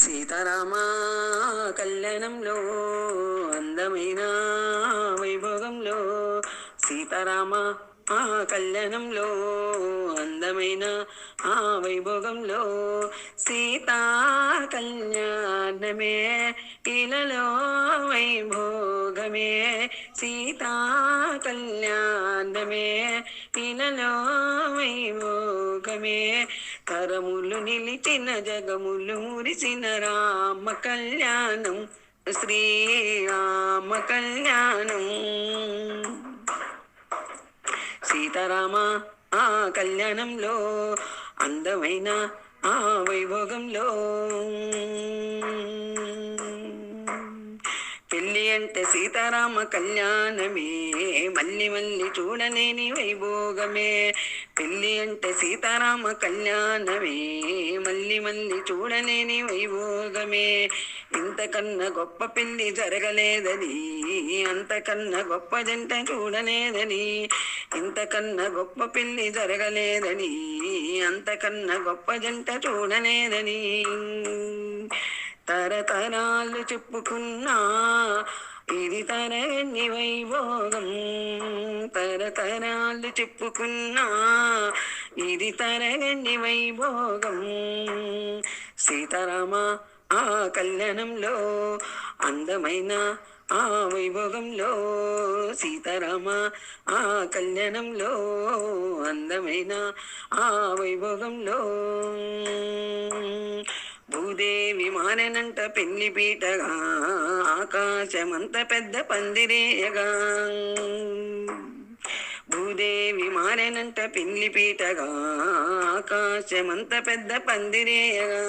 సీతారామ కళ్యాణంలో అందమైన వైభోగంలో సీతారామ కళ్యాణంలో అందమైన వైభోగంలో సీతా కళ్యాణమే ఇలలో వైభోగమే సీతా కళ్యాణమే ఇలలో వైభోగమే తరములు నిలిచిన జగములు మురిసిన రామ కళ్యాణం శ్రీరామ కళ్యాణం సీతారామ కళ్యాణంలో అందమైన వైభోగంలో పెళ్ళి అంటే సీతారామ కళ్యాణమే మళ్ళీ మళ్ళీ చూడలేని వైభోగమే పెళ్ళి అంటే సీతారామ కళ్యాణమే మళ్ళీ మళ్ళీ చూడలేని వైభోగమే ఇంతకన్నా గొప్ప పెళ్ళి జరగలేదని అంతకన్నా గొప్ప జంట చూడలేదని ఇంతకన్నా గొప్ప పెళ్ళి జరగలేదని అంతకన్నా గొప్ప జంట చూడలేదని తరతరాలు చెప్పుకున్నా ఇది తరగని వైభోగం తరతరాలు చెప్పుకున్నా ఇది తరగని వైభోగం సీతారామ కళ్యాణంలో అందమైన వైభోగంలో సీతారామ కళ్యాణంలో అందమైన వైభోగంలో భూదేవి మారెనంట పెళ్లి పీటగా ఆకాశమంత పెద్ద పందిరేయగా భూదేవి మారెనంట పెళ్లి పీటగా ఆకాశమంత పెద్ద పందిరేయగా